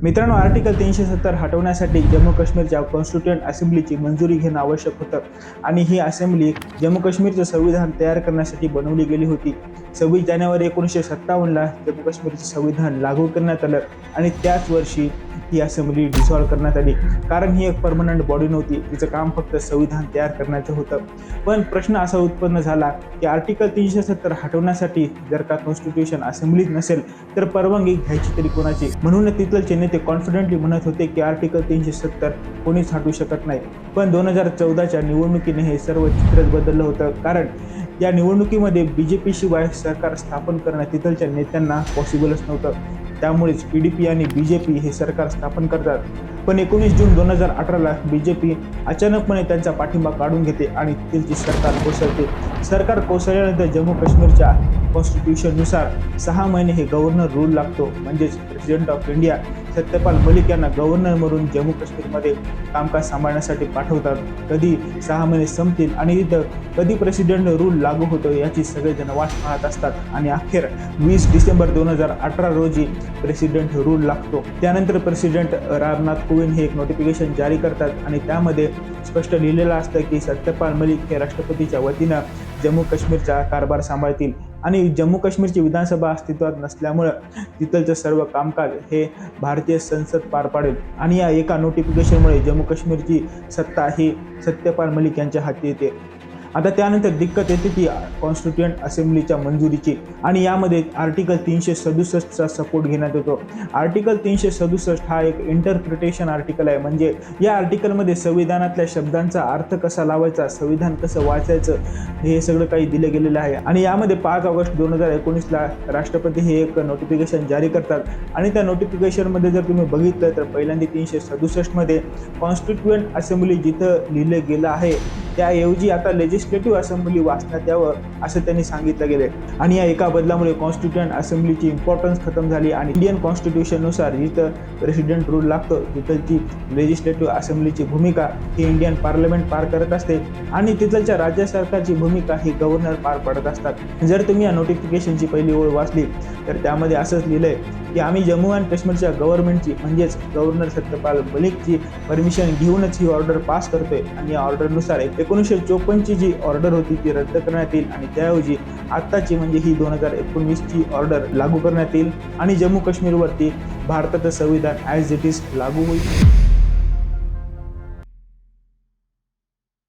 मित्रांनो, आर्टिकल 370 हटवण्यासाठी जम्मू काश्मीरच्या कॉन्स्टिट्यूएंट असेंब्लीची मंजुरी घेणं आवश्यक होतं आणि ही असेंब्ली जम्मू काश्मीरचं संविधान तयार करण्यासाठी बनवली गेली होती. 26 जानेवारी 1957ला जम्मू काश्मीरचे संविधान लागू करण्यात आलं आणि त्याच वर्षी ही असेंब्ली डिसॉल्व्ह करण्यात आली. कारण ही एक परमनंट बॉडी नव्हती, तिचं काम फक्त संविधान तयार करण्याचं होतं. पण प्रश्न असा उत्पन्न झाला की आर्टिकल 370 हटवण्यासाठी जर का कॉन्स्टिट्यूशन असेंब्लीच नसेल तर परवानगी घ्यायची तरी कोणाची? म्हणून तिथलचे नेते कॉन्फिडेंटली म्हणत होते की आर्टिकल 370 कोणीच हटवू शकत नाही. पण 2014च्या निवडणुकीने हे सर्व चित्रच बदललं होतं. कारण या निवडणुकीमध्ये BJP शिवाय सरकार स्थापन करणं तिथलच्या नेत्यांना पॉसिबलच नव्हतं. त्यामुळेच PDP आणि BJP हे सरकार स्थापन करतात. पण 19 जून 2018ला BJP अचानकपणे त्यांचा पाठिंबा काढून घेते आणि तिथलची सरकार कोसळते. सरकार कोसळल्यानंतर जम्मू काश्मीरच्या कॉन्स्टिट्यूशननुसार 6 महिने हे गव्हर्नर रूल लागतो. म्हणजेच president of India Satyapal Malik यांना गव्हर्नर म्हणून जम्मू काश्मीरमध्ये कामकाज सांभाळण्यासाठी पाठवतात. कधी 6 महिने संपतील आणि तिथं कधी प्रेसिडेंट रूल लागू होतो याची सगळेजण वाट पाहत असतात आणि अखेर 20 डिसेंबर 2018 रोजी प्रेसिडेंट रूल लागतो. त्यानंतर प्रेसिडेंट रामनाथ कोविंद हे एक नोटिफिकेशन जारी करतात आणि त्यामध्ये स्पष्ट लिहिलेलं असतं की सत्यपाल मलिक हे राष्ट्रपतीच्या वतीनं जम्मू काश्मीरचा कारभार सांभाळतील आणि जम्मू काश्मीरची विधानसभा अस्तित्वात नसल्यामुळं तिथलचं सर्व कामकाज हे भारतीय संसद पार पाडेल आणि या एका नोटिफिकेशनमुळे जम्मू काश्मीरची सत्ता ही सत्यपाल मलिक यांच्या हाती येते. आता त्यानंतर दिक्कत येते ती कॉन्स्टिट्यूएंट असेंब्लीच्या मंजुरीची आणि यामध्ये आर्टिकल 367चा सपोर्ट घेण्यात येतो. आर्टिकल 367 हा एक इंटरप्रिटेशन आर्टिकल आहे. म्हणजे या आर्टिकलमध्ये संविधानातल्या शब्दांचा अर्थ कसा लावायचा, संविधान कसं वाचायचं हे सगळं काही दिलं गेलेलं आहे. आणि यामध्ये 5 ऑगस्ट 2019ला राष्ट्रपती हे एक नोटिफिकेशन जारी करतात आणि त्या नोटिफिकेशनमध्ये जर तुम्ही बघितलं तर पहिल्यांदा 367मध्ये कॉन्स्टिट्यूएंट असेंब्ली जिथं लिहिलं गेलं आहे त्याऐवजी आता लेजिस्लेटिव्ह असेंब्ली वाचण्यात यावं असं त्यांनी सांगितलं गेले. आणि या एका बदलामुळे कॉन्स्टिट्यूएंट असेंब्लीची इम्पॉर्टन्स खतम झाली आणि इंडियन कॉन्स्टिट्यूशननुसार जिथं प्रेसिडेंट रूल लागतो तिथलची लेजिस्लेटिव्ह असेंब्लीची भूमिका ही इंडियन पार्लमेंट पार करत असते आणि तिथलच्या राज्य सरकारची भूमिका ही गव्हर्नर पार पडत असतात. जर तुम्ही या नोटिफिकेशनची पहिली ओळ वाचली तर त्यामध्ये असंच लिहिलंय की आम्ही जम्मू अँड काश्मीरच्या गव्हर्नमेंटची म्हणजेच गव्हर्नर सत्यपाल मलिकची परमिशन घेऊनच ही ऑर्डर पास करतोय आणि या ऑर्डरनुसार 1954ची जी ऑर्डर होती ती रद्द करण्यात येईल आणि त्याऐवजी आत्ताची म्हणजे ही 2019ची ऑर्डर लागू करण्यात येईल आणि जम्मू काश्मीरवरती भारताचं संविधान ॲज इट इज लागू होईल.